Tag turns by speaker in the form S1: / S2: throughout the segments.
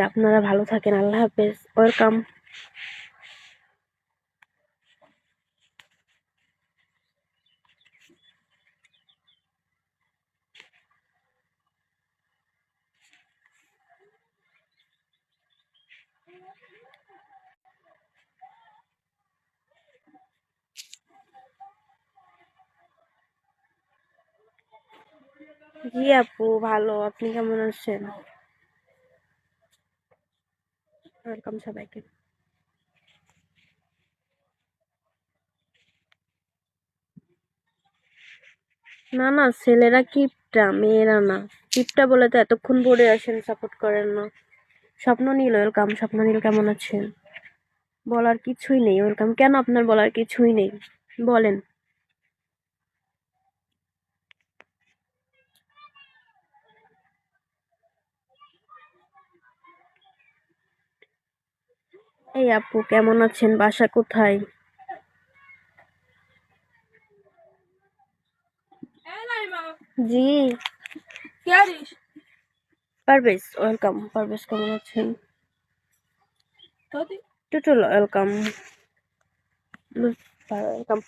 S1: আপনারা ভালো থাকেন। আল্লাহ হাফেজ। ওয়েলকাম। জি আপু, ভালো। আপনি কেমন আছেন? ওয়েলকাম সবাইকে। না না, ছেলেরা কিপটা, মেয়েরা না। কিপটা বলে তো এতক্ষণ পড়ে আসেন, সাপোর্ট করেন না। স্বপ্ন নীল, ওয়েলকাম। স্বপ্ন নীল, কেমন আছেন? বলার কিছুই নেই। ওয়েলকাম। কেন আপনার বলার কিছুই নেই? বলেন। এই আপু, কেমন আছেন? বাসা কোথায়? জি। পারভেজ, ওয়েলকাম। পারভেজ, কেমন আছেন? টুটুল, ওয়েলকাম। ওয়েলকাম।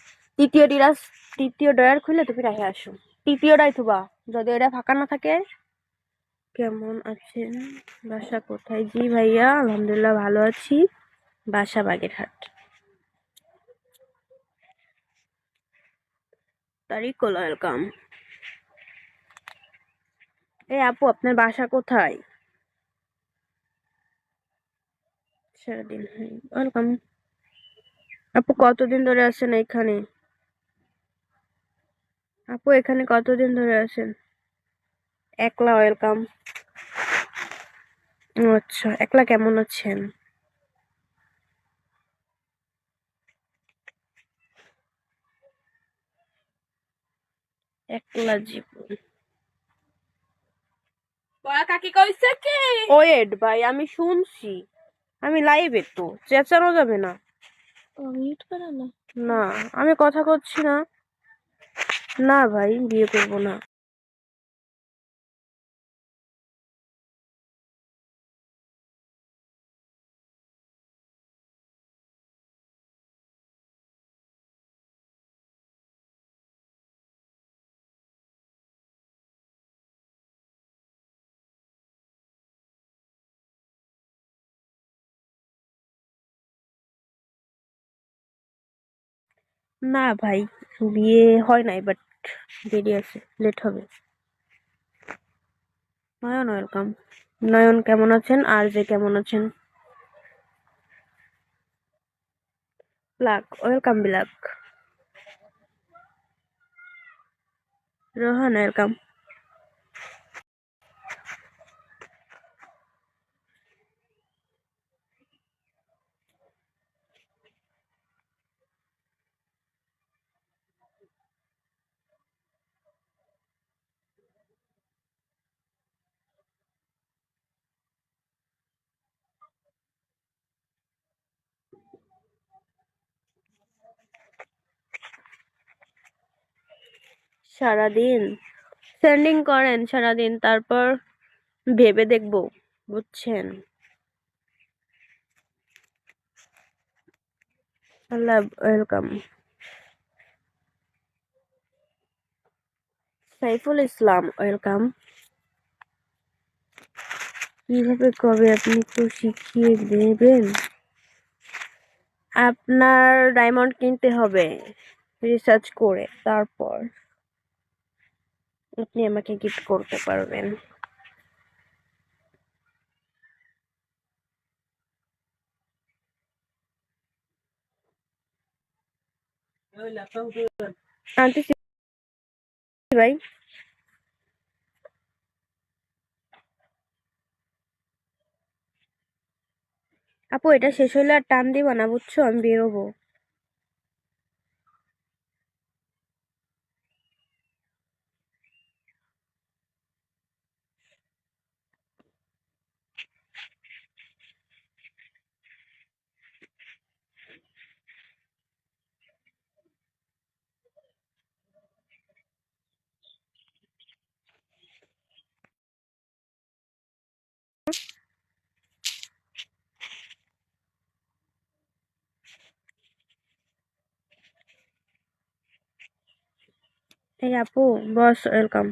S1: তৃতীয় ডয়ার খুলে তুমি রাখে আসো। তৃতীয়টাই থুবা, যদি এটা ফাঁকা না থাকে। কেমন আছেন? বাসা কোথায়? জি ভাইয়া, আলহামদুলিল্লাহ ভালো আছি। বাসা বাগেরহাট। তারিকুল, ওয়েলকাম। এই আপু, আপনার বাসা কোথায়? সারাদিন, ওয়েলকাম। আপু, কতদিন ধরে আছেন এখানে? আপু, এখানে কতদিন ধরে আছেন? একলা, ওয়েলকাম। আচ্ছা, একলা কেমন আছেন? একলা জীবন। ওয়েট ভাই, আমি শুনছি। আমি লাইভে তো, চেঁচানো যাবে না। না, আমি কথা করছি না। না ভাই, বিয়ে করবো না। না ভাই, বিয়ে হয় নাই, বাট দেরি আছে, লেট হবে। নয়ন, ওয়েলকাম। নয়ন, কেমন আছেন? আর যে কেমন আছেন? Black, welcome. Black. Rohan, welcome. সারাদিন সেন্ডিং করেন সারাদিন, তারপর ভেবে দেখবো, বুঝছেন? আল্লাহ, ওয়েলকাম। সাইফুল ইসলাম, ওয়েলকাম। কিভাবে, কবে? আপনি একটু শিখিয়ে দেবেন। আপনার ডায়মন্ড কিনতে হবে, রিসার্চ করে, তারপর আপনি আমাকে গিফট করতে পারবেন। আনতেছি ভাই। আপু, এটা শেষ হইলে আর টান দিবা না, বুঝছো? আমি বেরোবো। এই আপু, বস ওয়েলকাম।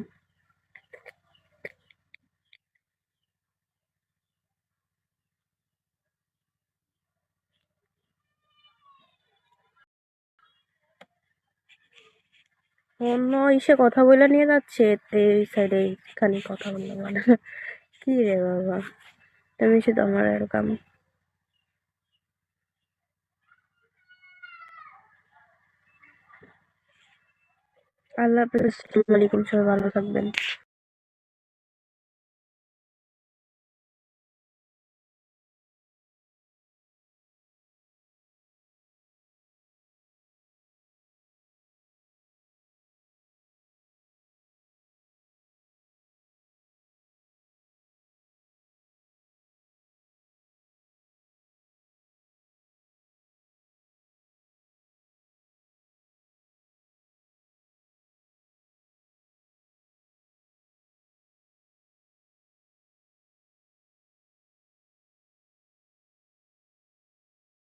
S1: অন্য ইসে কথা বলে নিয়ে যাচ্ছে, এই সাইডে এখানে কথা বললে মানে কি রে বাবা, তুমি শুধু আমার ওয়েলকাম। আল্লাহ হাফেজ, আসসালামু আলাইকুম, সবাই ভালো থাকবেন।